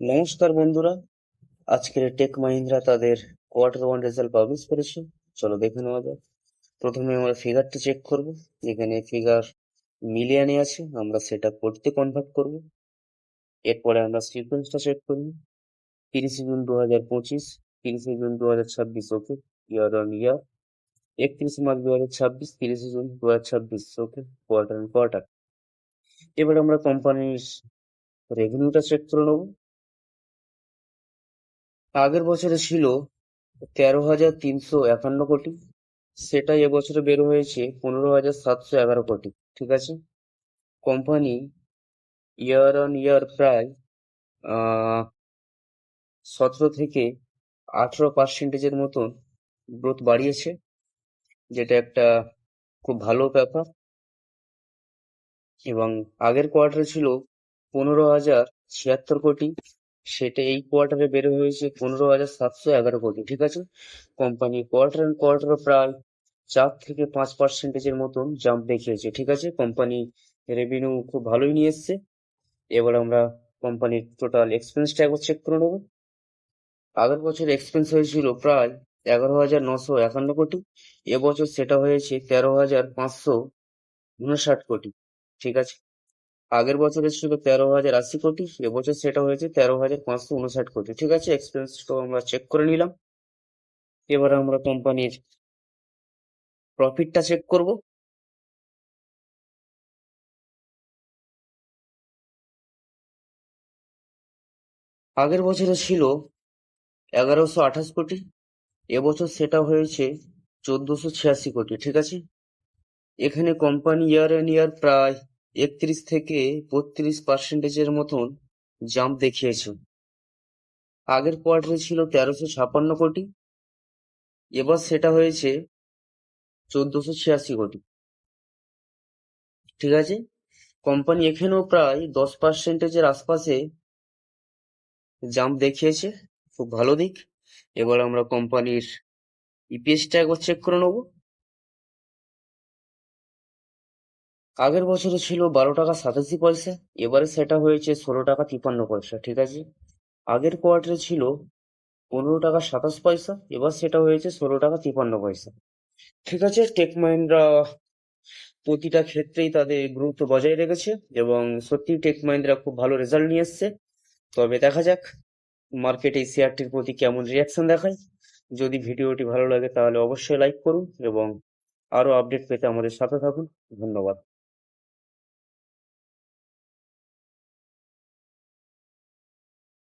নমস্কার বন্ধুরা, আজকের টেক মাহিন্দ্রা তাদের কোয়ার্টার 1 রেজাল্ট পাবলিশ করেছে। চলো দেখে নেওয়া যাক। প্রথমে আমরা ফিগারটা চেক করব। এখানে ফিগার মিলিয়নে আছে, আমরা সেটা কোটিতে কনভার্ট করব। এরপরে আমরা সিকোয়েন্সটা চেক করব। 30 June 2025, 30 June 2026, okay, year on year. 31 March 2026, 30 June 2026, okay, quarter on quarter. এবার আমরা কোম্পানির রেভিনিউটা চেক করে নেবো। আগের বছরে ছিল 13,351 কোটি, সেটা এবছরে বের হয়েছে 15,711 কোটি। ঠিক আছে। কোম্পানি ইয়ার অন ইয়ার প্রায় 17 থেকে 18% মতন গ্রোথ বাড়িয়েছে, যেটা একটা খুব ভালো ব্যাপার। এবং আগের কোয়ার্টারে ছিল 15,076 কোটি, সেটা এই কোয়ার্টারে বের হয়েছে 15,711 কোটি। ঠিক আছে। কোম্পানি কোয়ার্টার অন কোয়ার্টার প্রায় 4 থেকে 5% মতন জাম্প দেখিয়েছে। ঠিক আছে। কোম্পানি রেভিনিউ খুব ভালোই নিয়ে এসছে। এবার আমরা কোম্পানির টোটাল এক্সপেন্সটা একবার চেক করে নেবো। আগের বছর এক্সপেন্স হয়েছিল প্রায় 11,951 কোটি, এবছর সেটা হয়েছে 13,559 কোটি। ঠিক আছে। আগের বছরে ছিল 13,080 কোটি, এবছর সেটা হয়েছে 13,559 কোটি। ঠিক আছে। এক্সপেন্সটাও আমরা চেক করে নিলাম। এবার আমরা কোম্পানির প্রফিটটা চেক করব। আগের বছরে ছিল 1128 কোটি, এবছর সেটা হয়েছে 1486 কোটি। ঠিক আছে। এখানে কোম্পানি ইয়ার অন ইয়ার প্রায় 31 থেকে 32% মতন জাম্প দেখিয়েছে। আগের কোয়ার্টারে ছিল 1356 কোটি, এবার সেটা হয়েছে 1486 কোটি। ঠিক আছে। কোম্পানি এখানেও প্রায় 10%-এর আশপাশে জাম্প দেখিয়েছে, খুব ভালো দিক। এবার আমরা কোম্পানির ইপিএসটা একবার চেক করে নেবো। আগের বছরে ছিল 12 টাকা 87 পয়সা, এবারে সেটা হয়েছে 16 টাকা 53 পয়সা। ঠিক আছে। আগের কোয়ার্টারে ছিল 15 টাকা 27 পয়সা, এবার সেটা হয়েছে 16 টাকা 53 পয়সা। ঠিক আছে। টেক মাহিন্দ্রা প্রতিটা ক্ষেত্রেই তাদের গুরুত্ব বজায় রেখেছে এবং সত্যি টেক মাহিন্দ্রা খুব ভালো রেজাল্ট নিয়ে এসছে। তবে দেখা যাক মার্কেট এই শেয়ারটির প্রতি কেমন রিয়াকশন দেখায়। যদি ভিডিওটি ভালো লাগে তাহলে অবশ্যই লাইক করুন এবং আরো আপডেট পেতে আমাদের সাথে থাকুন। ধন্যবাদ।